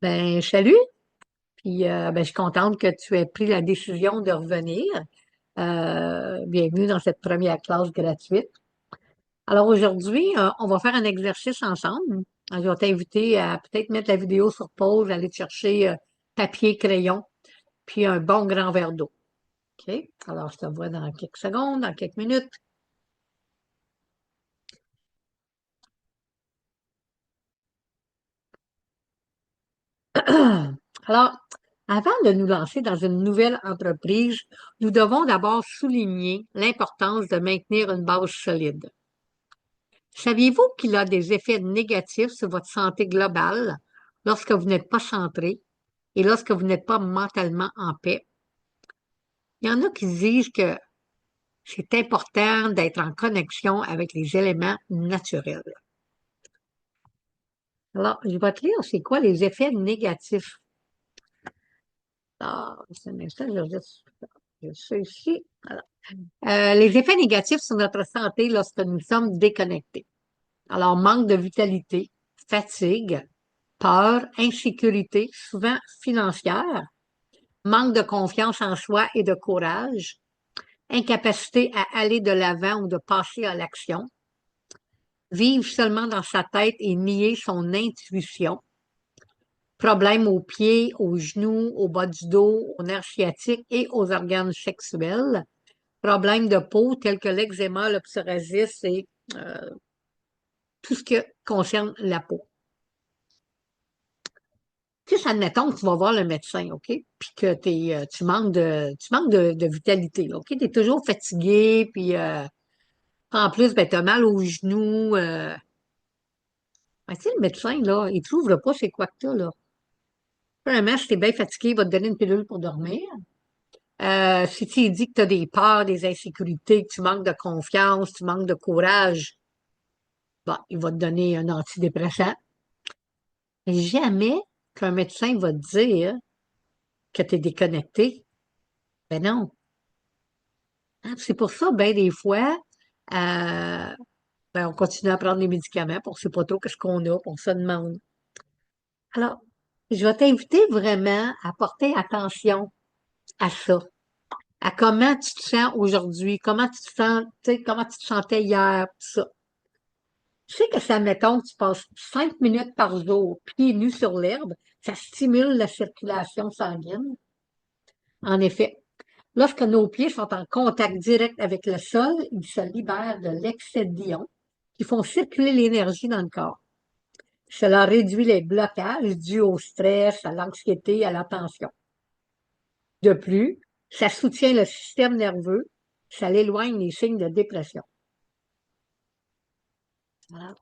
Ben, salut, puis ben, je suis contente que tu aies pris la décision de revenir. Bienvenue dans cette première classe gratuite. Alors aujourd'hui, on va faire un exercice ensemble. Je vais t'inviter à peut-être mettre la vidéo sur pause, aller te chercher papier, crayon, puis un bon grand verre d'eau. OK? Alors, je te vois dans quelques secondes, dans quelques minutes. Alors, avant de nous lancer dans une nouvelle entreprise, nous devons d'abord souligner l'importance de maintenir une base solide. Saviez-vous qu'il a des effets négatifs sur votre santé globale lorsque vous n'êtes pas centré et lorsque vous n'êtes pas mentalement en paix? Il y en a qui disent que c'est important d'être en connexion avec les éléments naturels. Alors, je vais te lire, c'est quoi les effets négatifs? Ah, c'est un instant, je sais ici. Voilà. Les effets négatifs sur notre santé lorsque nous sommes déconnectés. Alors, manque de vitalité, fatigue, peur, insécurité, souvent financière, manque de confiance en soi et de courage, incapacité à aller de l'avant ou de passer à l'action, vivre seulement dans sa tête et nier son intuition, problèmes aux pieds, aux genoux, au bas du dos, aux nerfs sciatiques et aux organes sexuels, problèmes de peau tels que l'eczéma, le psoriasis et euh, tout ce qui concerne la peau. Tu sais, admettons que tu vas voir le médecin, OK? Puis que tu manques de vitalité, OK? Tu es toujours fatigué, puis en plus, ben, tu as mal aux genoux. Ben, tu sais, le médecin, là, il ne t'ouvre pas c'est quoi que tu as, là. Premièrement, si tu es bien fatigué, il va te donner une pilule pour dormir. Si tu dis que tu as des peurs, des insécurités, que tu manques de confiance, tu manques de courage, ben, il va te donner un antidépresseur. Mais jamais qu'un médecin va te dire que tu es déconnecté. Ben non. Hein, c'est pour ça, ben des fois, euh, ben, on continue à prendre des médicaments, puis on ne sait pas trop qu'est-ce qu'on a, puis on se demande. Alors, je vais t'inviter vraiment à porter attention à ça, à comment tu te sens aujourd'hui, comment tu te sens, tu sais, comment tu te sentais hier, tout ça. Tu sais que ça, mettons, que tu passes 5 minutes par jour, pieds nus sur l'herbe, ça stimule la circulation sanguine. En effet, lorsque nos pieds sont en contact direct avec le sol, ils se libèrent de l'excès d'ions qui font circuler l'énergie dans le corps. Cela réduit les blocages dus au stress, à l'anxiété, à la tension. De plus, ça soutient le système nerveux, ça l'éloigne des signes de dépression. Voilà.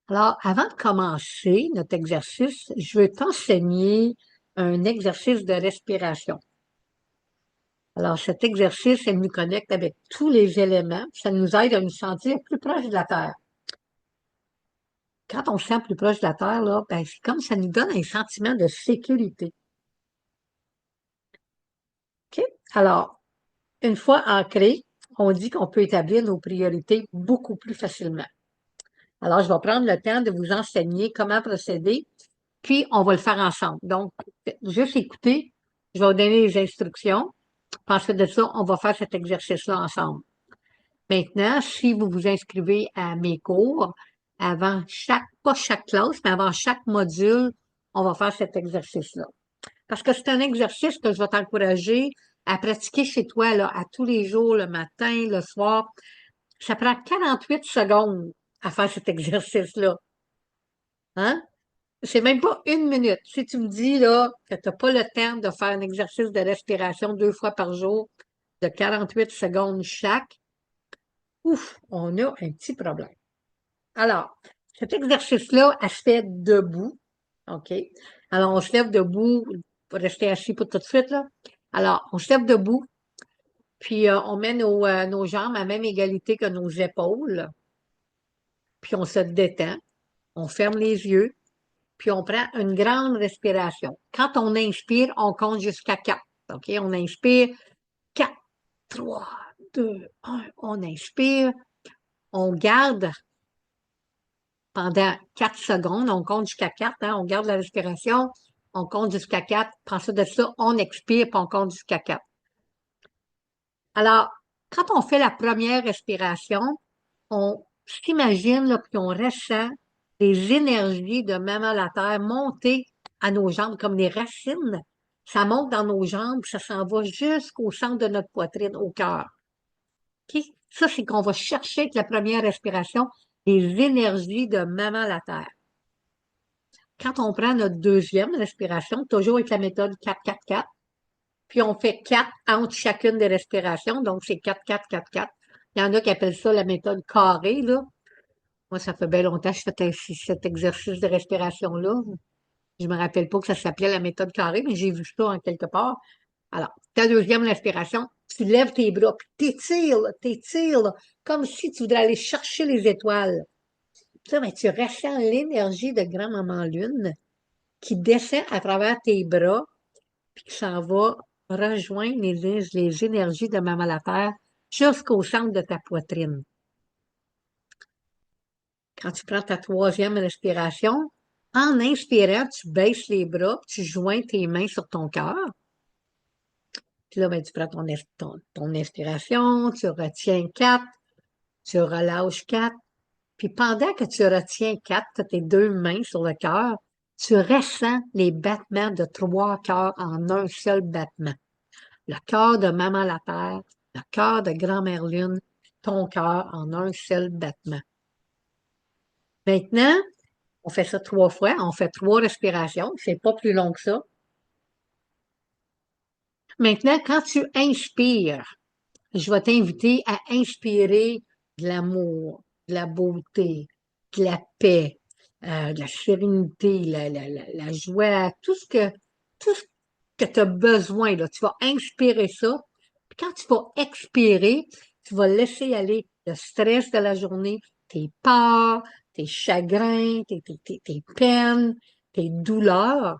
Alors, avant de commencer notre exercice, je veux t'enseigner un exercice de respiration. Alors, cet exercice, elle nous connecte avec tous les éléments. Ça nous aide à nous sentir plus proche de la Terre. Quand on se sent plus proche de la Terre, là, ben, c'est comme ça nous donne un sentiment de sécurité. OK? Alors, une fois ancré, on dit qu'on peut établir nos priorités beaucoup plus facilement. Alors, je vais prendre le temps de vous enseigner comment procéder, puis on va le faire ensemble. Donc, juste écouter, je vais vous donner les instructions. Puis ensuite de ça, on va faire cet exercice-là ensemble. Maintenant, si vous vous inscrivez à mes cours, pas chaque classe, mais avant chaque module, on va faire cet exercice-là. Parce que c'est un exercice que je vais t'encourager à pratiquer chez toi, là, à tous les jours, le matin, le soir. Ça prend 48 secondes à faire cet exercice-là. Hein? C'est même pas 1 minute. Si tu me dis, là, que tu n'as pas le temps de faire un exercice de respiration 2 fois par jour de 48 secondes chaque, ouf, on a un petit problème. Alors, cet exercice-là, elle se fait debout. OK? Alors, on se lève debout, faut rester assis pour tout de suite, là. Alors, on se lève debout, puis on met nos jambes à même égalité que nos épaules, puis on se détend, on ferme les yeux, puis on prend une grande respiration. Quand on inspire, on compte jusqu'à 4. OK? On inspire 4, 3, 2, 1. On inspire. on garde pendant 4 secondes, on compte jusqu'à 4, hein, on garde la respiration, on compte jusqu'à 4, puis ensuite de ça, on expire, puis on compte jusqu'à 4. Alors, quand on fait la première respiration, on s'imagine, là, puis on ressent les énergies de Maman la Terre monter à nos jambes comme des racines. Ça monte dans nos jambes, ça s'en va jusqu'au centre de notre poitrine, au cœur. OK? Ça, c'est qu'on va chercher avec la première respiration les énergies de Maman la Terre. Quand on prend notre deuxième respiration, toujours avec la méthode 4-4-4, puis on fait 4 entre chacune des respirations, donc c'est 4-4-4-4. Il y en a qui appellent ça la méthode carrée, là. Moi, ça fait bien longtemps que je fais cet exercice de respiration-là. Je me rappelle pas que ça s'appelait la méthode carrée, mais j'ai vu ça en quelque part. Alors, ta deuxième respiration, tu lèves tes bras, puis t'étires, là, comme si tu voudrais aller chercher les étoiles. Ça, mais tu ressens l'énergie de grand-maman Lune qui descend à travers tes bras, puis qui s'en va rejoindre les énergies de Maman la Terre jusqu'au centre de ta poitrine. Quand tu prends ta troisième respiration, en inspirant, tu baisses les bras, puis tu joins tes mains sur ton cœur. Puis là, ben, tu prends ton inspiration, tu retiens 4, tu relâches 4. Puis pendant que tu retiens 4, tu as tes deux mains sur le cœur, tu ressens les battements de 3 cœurs en un seul battement. Le cœur de Maman la Terre, le cœur de Grand-Mère Lune, ton cœur en un seul battement. Maintenant, on fait ça 3 fois, on fait 3 respirations, c'est pas plus long que ça. Maintenant, quand tu inspires, je vais t'inviter à inspirer de l'amour, de la beauté, de la paix, de la sérénité, la joie, tout ce que tu as besoin, là. Tu vas inspirer ça. Puis quand tu vas expirer, tu vas laisser aller le stress de la journée, tes peurs, tes chagrins, tes peines, tes douleurs.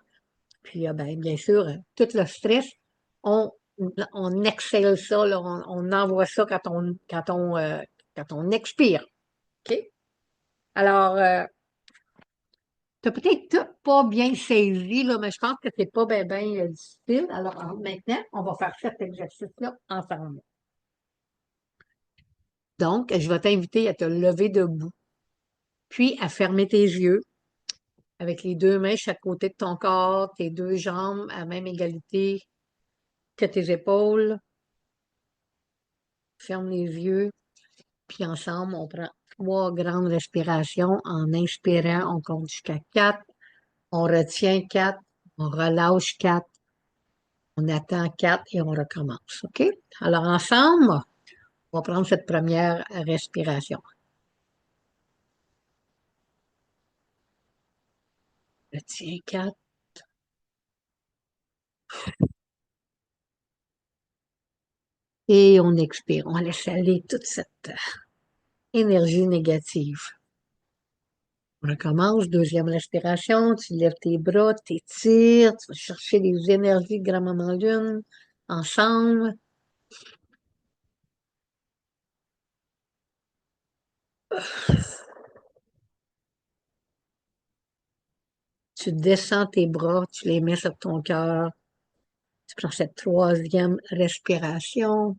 Puis, ben, bien sûr, tout le stress, on, on exhale ça, là, on envoie ça quand on expire. OK? Alors, t'as peut-être pas bien saisi, là, mais je pense que c'est pas bien difficile. Alors, maintenant, on va faire cet exercice-là ensemble. Donc, je vais t'inviter à te lever debout, puis à fermer tes yeux avec les deux mains chaque côté de ton corps, tes deux jambes à même égalité que tes épaules. Ferme les yeux. Puis ensemble, on prend 3 grandes respirations. En inspirant, on compte jusqu'à 4. On retient 4. On relâche 4. On attend 4 et on recommence. OK? Alors ensemble, on va prendre cette première respiration. Retiens 4. Et on expire. On laisse aller toute cette énergie négative. On recommence. Deuxième respiration. Tu lèves tes bras, t'étires. Tu vas chercher les énergies de grand-maman lune. Ensemble. Tu descends tes bras, tu les mets sur ton cœur. Tu prends cette troisième respiration.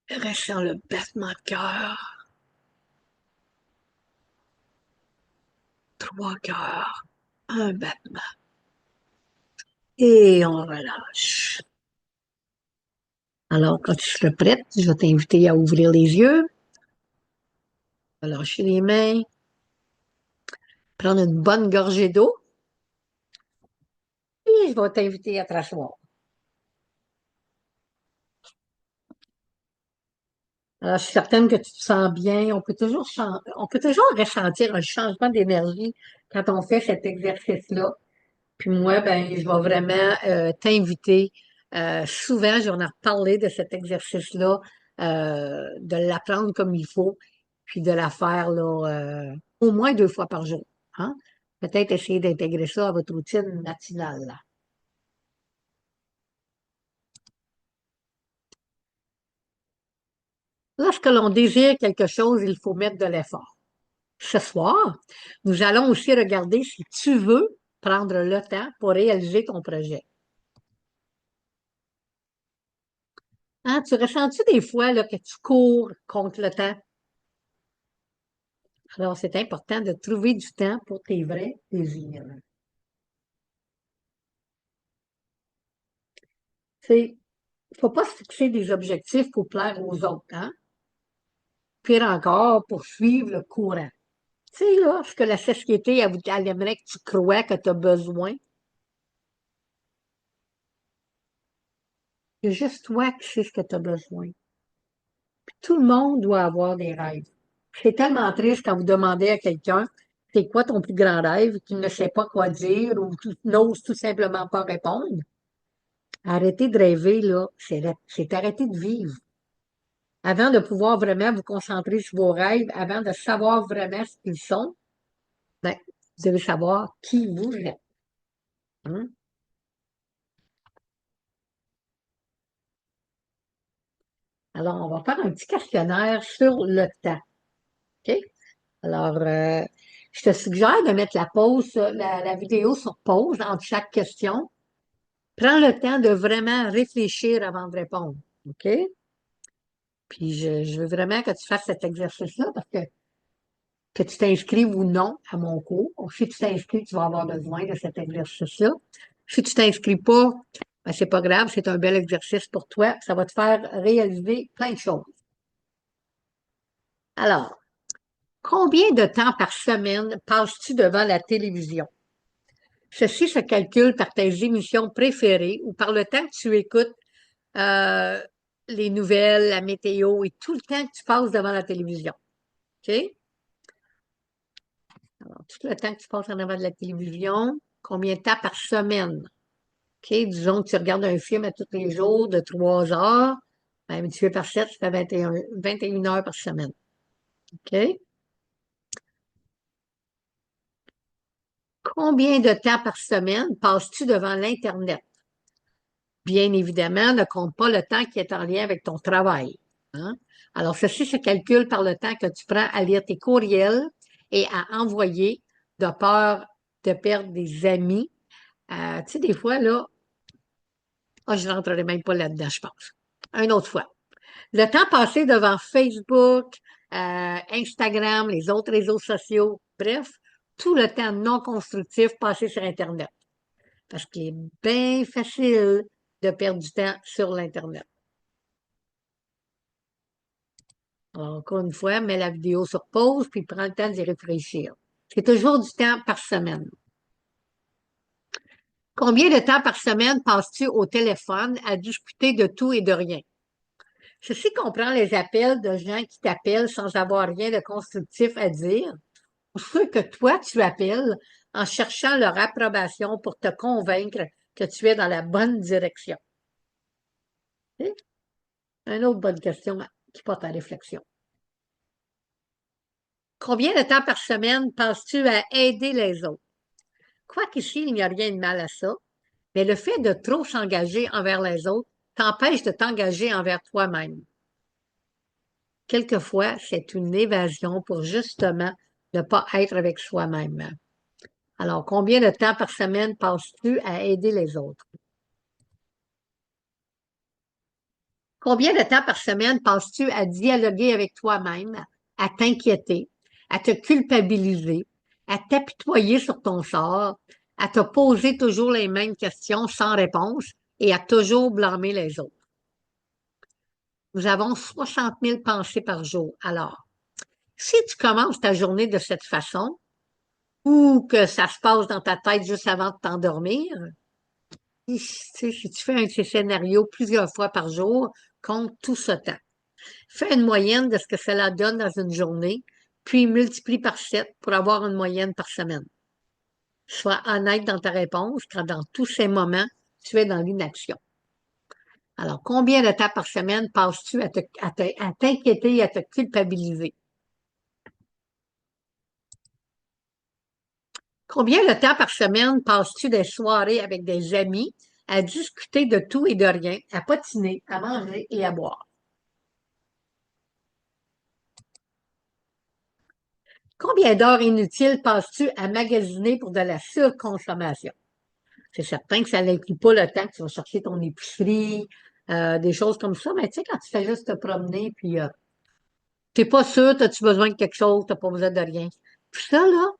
Ressens le battement de cœur. 3 cœurs. Un battement. Et on relâche. Alors, quand tu seras prête, je vais t'inviter à ouvrir les yeux, relâcher les mains, prendre une bonne gorgée d'eau, et je vais t'inviter à te rasseoir. Alors, je suis certaine que tu te sens bien. On peut toujours ressentir un changement d'énergie quand on fait cet exercice-là. Puis moi, ben, je vais vraiment t'inviter. Souvent, j'en ai reparlé de cet exercice-là, de l'apprendre comme il faut, puis de la faire là, au moins 2 fois par jour. Hein? Peut-être essayer d'intégrer ça à votre routine matinale. Là. Lorsque l'on désire quelque chose, il faut mettre de l'effort. Ce soir, nous allons aussi regarder si tu veux prendre le temps pour réaliser ton projet. Hein, tu ressens-tu des fois là, que tu cours contre le temps? Alors, c'est important de trouver du temps pour tes vrais désirs. Il ne faut pas se fixer des objectifs pour plaire aux autres, hein? Pire encore, pour suivre le courant. Tu sais, là, ce que la société, elle aimerait que tu crois que tu as besoin. C'est juste toi qui sais ce que tu as besoin. Tout le monde doit avoir des rêves. C'est tellement triste quand vous demandez à quelqu'un, c'est quoi ton plus grand rêve, qu'il ne sait pas quoi dire ou n'ose tout simplement pas répondre. Arrêtez de rêver, là, c'est arrêter de vivre. Avant de pouvoir vraiment vous concentrer sur vos rêves, avant de savoir vraiment ce qu'ils sont, ben, vous devez savoir qui vous êtes. Hein? Alors, on va faire un petit questionnaire sur le temps. OK? Alors, je te suggère de mettre la vidéo sur pause entre chaque question. Prends le temps de vraiment réfléchir avant de répondre. OK? Puis, je veux vraiment que tu fasses cet exercice-là parce que tu t'inscrives ou non à mon cours. Si tu t'inscris, tu vas avoir besoin de cet exercice-là. Si tu t'inscris pas, ben, c'est pas grave, c'est un bel exercice pour toi. Ça va te faire réaliser plein de choses. Alors, combien de temps par semaine passes-tu devant la télévision? Ceci se calcule par tes émissions préférées ou par le temps que tu écoutes euh, les nouvelles, la météo et tout le temps que tu passes devant la télévision. OK? Alors, tout le temps que tu passes en avant de la télévision, combien de temps par semaine? OK? Disons que tu regardes un film à tous les jours de 3 heures, ben, tu fais par 7, ça fait 21 heures par semaine. OK? Combien de temps par semaine passes-tu devant l'Internet? Bien évidemment, ne compte pas le temps qui est en lien avec ton travail. Hein? Alors, ceci se calcule par le temps que tu prends à lire tes courriels et à envoyer de peur de perdre des amis. Tu sais, des fois, là, je ne rentrerai même pas là-dedans, je pense. Une autre fois. Le temps passé devant Facebook, Instagram, les autres réseaux sociaux, bref, tout le temps non constructif passé sur Internet. Parce qu'il est bien facile de perdre du temps sur l'Internet. Alors, encore une fois, mets la vidéo sur pause, puis prends le temps d'y réfléchir. C'est toujours du temps par semaine. Combien de temps par semaine passes-tu au téléphone à discuter de tout et de rien? Ceci comprend les appels de gens qui t'appellent sans avoir rien de constructif à dire, ou ceux que toi tu appelles en cherchant leur approbation pour te convaincre que tu es dans la bonne direction. OK? Une autre bonne question qui porte à réflexion. Combien de temps par semaine passes-tu à aider les autres? Quoiqu'ici, il n'y a rien de mal à ça, mais le fait de trop s'engager envers les autres t'empêche de t'engager envers toi-même. Quelquefois, c'est une évasion pour justement ne pas être avec soi-même. Alors, combien de temps par semaine passes-tu à aider les autres? Combien de temps par semaine passes-tu à dialoguer avec toi-même, à t'inquiéter, à te culpabiliser, à t'apitoyer sur ton sort, à te poser toujours les mêmes questions sans réponse et à toujours blâmer les autres? Nous avons 60 000 pensées par jour. Alors, si tu commences ta journée de cette façon, ou que ça se passe dans ta tête juste avant de t'endormir, si tu fais un de ces scénarios plusieurs fois par jour, compte tout ce temps. Fais une moyenne de ce que cela donne dans une journée, puis multiplie par 7 pour avoir une moyenne par semaine. Sois honnête dans ta réponse quand dans tous ces moments, tu es dans l'inaction. Alors, combien de temps par semaine passes-tu à t'inquiéter et à te culpabiliser? Combien de temps par semaine passes-tu des soirées avec des amis à discuter de tout et de rien, à potiner, à manger et à boire? Combien d'heures inutiles passes-tu à magasiner pour de la surconsommation? C'est certain que ça n'inclut pas le temps que tu vas chercher ton épicerie, des choses comme ça, mais tu sais, quand tu fais juste te promener, puis t'es pas sûr, as-tu besoin de quelque chose, t'as pas besoin de rien. Tout ça, là,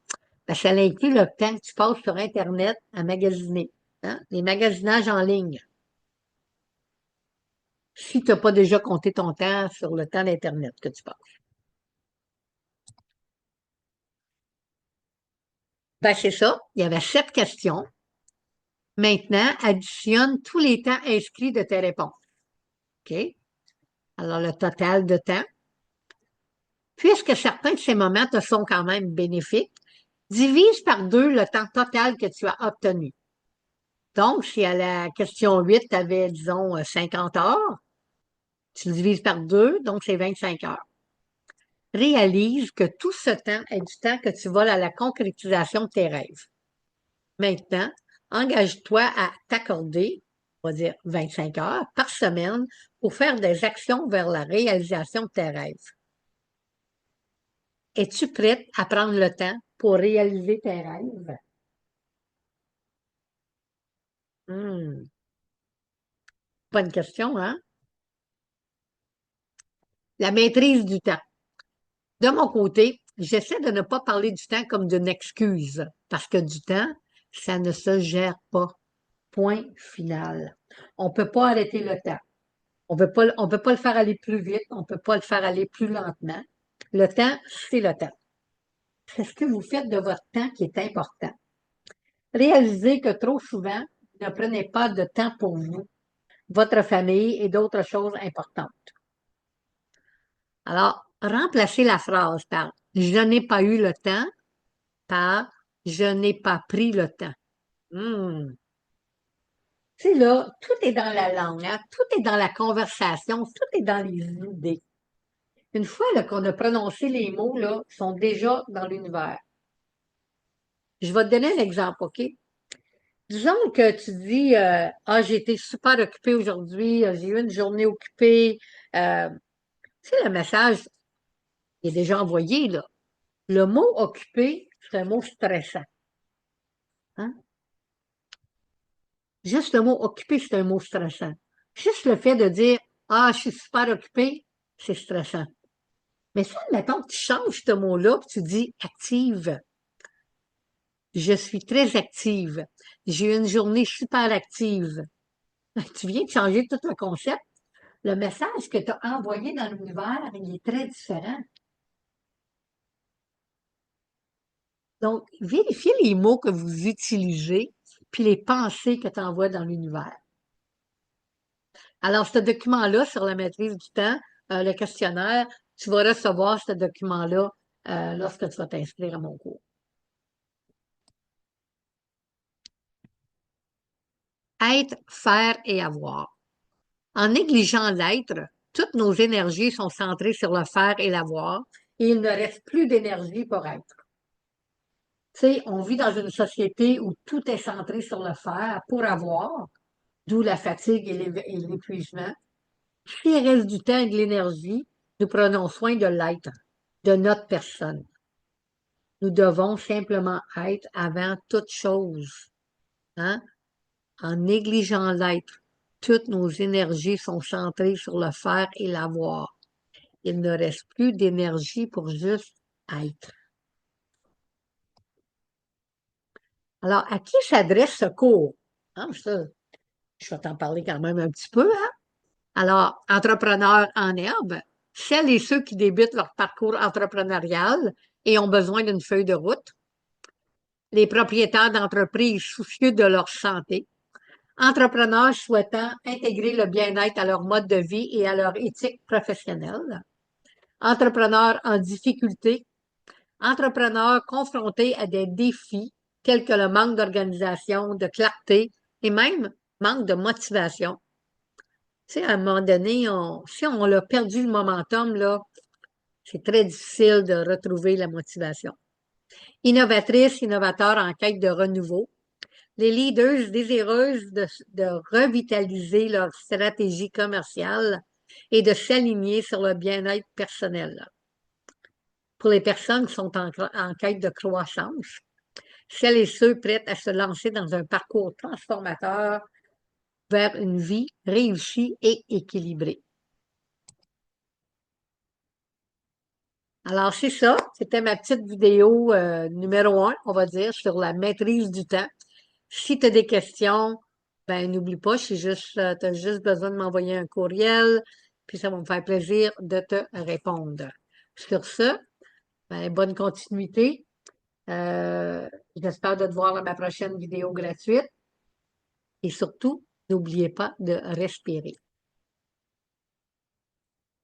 ben, ça inclut le temps que tu passes sur Internet à magasiner. Hein? Les magasinages en ligne. Si tu n'as pas déjà compté ton temps sur le temps d'Internet que tu passes. Ben, c'est ça. Il y avait 7 questions. Maintenant, additionne tous les temps inscrits de tes réponses. OK? Alors, le total de temps. Puisque certains de ces moments te sont quand même bénéfiques, divise par 2 le temps total que tu as obtenu. Donc, si à la question 8, tu avais, disons, 50 heures, tu le divises par 2, donc c'est 25 heures. Réalise que tout ce temps est du temps que tu voles à la concrétisation de tes rêves. Maintenant, engage-toi à t'accorder, on va dire 25 heures par semaine pour faire des actions vers la réalisation de tes rêves. Es-tu prête à prendre le temps pour réaliser tes rêves? Hmm, bonne question, hein? La maîtrise du temps. De mon côté, j'essaie de ne pas parler du temps comme d'une excuse, parce que du temps, ça ne se gère pas. Point final. On ne peut pas arrêter le temps. On peut pas le faire aller plus vite, on ne peut pas le faire aller plus lentement. Le temps, c'est le temps. C'est ce que vous faites de votre temps qui est important. Réalisez que trop souvent, vous ne prenez pas de temps pour vous, votre famille et d'autres choses importantes. Alors, remplacez la phrase par je n'ai pas eu le temps par je n'ai pas pris le temps. Hmm. Tu sais, là, tout est dans la langue, hein? Tout est dans la conversation, tout est dans les idées. Une fois là, qu'on a prononcé les mots, là, ils sont déjà dans l'univers. Je vais te donner un exemple, OK? Disons que tu dis ah, j'ai été super occupée aujourd'hui, j'ai eu une journée occupée. Euh, tu sais, le message est déjà envoyé, là. Le mot occupé, c'est un mot stressant. Hein? Juste le mot occupé, c'est un mot stressant. Juste le fait de dire ah, je suis super occupé, c'est stressant. Mais ça, mettons que tu changes ce mot-là, puis tu dis active. Je suis très active. J'ai eu une journée super active. Tu viens de changer tout le concept. Le message que tu as envoyé dans l'univers, il est très différent. Donc, vérifiez les mots que vous utilisez, puis les pensées que tu envoies dans l'univers. Alors, ce document-là sur la maîtrise du temps, le questionnaire, tu vas recevoir ce document-là lorsque tu vas t'inscrire à mon cours. Être, faire et avoir. En négligeant l'être, toutes nos énergies sont centrées sur le faire et l'avoir, et il ne reste plus d'énergie pour être. Tu sais, on vit dans une société où tout est centré sur le faire pour avoir, d'où la fatigue et l'épuisement. S'il reste du temps et de l'énergie, nous prenons soin de l'être, de notre personne. Nous devons simplement être avant toute chose. Hein? En négligeant l'être, toutes nos énergies sont centrées sur le faire et l'avoir. Il ne reste plus d'énergie pour juste être. Alors, à qui s'adresse ce cours? Hein, ça, je vais t'en parler quand même un petit peu. Hein? Alors, entrepreneurs en herbe, celles et ceux qui débutent leur parcours entrepreneurial et ont besoin d'une feuille de route, les propriétaires d'entreprises soucieux de leur santé, entrepreneurs souhaitant intégrer le bien-être à leur mode de vie et à leur éthique professionnelle, entrepreneurs en difficulté, entrepreneurs confrontés à des défis tels que le manque d'organisation, de clarté et même manque de motivation. Tu sais, à un moment donné, si on a perdu le momentum, là, c'est très difficile de retrouver la motivation. Innovatrices, innovateurs en quête de renouveau, les leaders désireuses de revitaliser leur stratégie commerciale et de s'aligner sur le bien-être personnel. pour les personnes qui sont en quête de croissance, celles et ceux prêts à se lancer dans un parcours transformateur vers une vie réussie et équilibrée. Alors, c'est ça. C'était ma petite vidéo numéro 1, on va dire, sur la maîtrise du temps. Si tu as des questions, ben n'oublie pas, c'est juste, tu as juste besoin de m'envoyer un courriel, puis ça va me faire plaisir de te répondre. Sur ce, ben, bonne continuité. J'espère de te voir à ma prochaine vidéo gratuite. Et surtout, n'oubliez pas de respirer.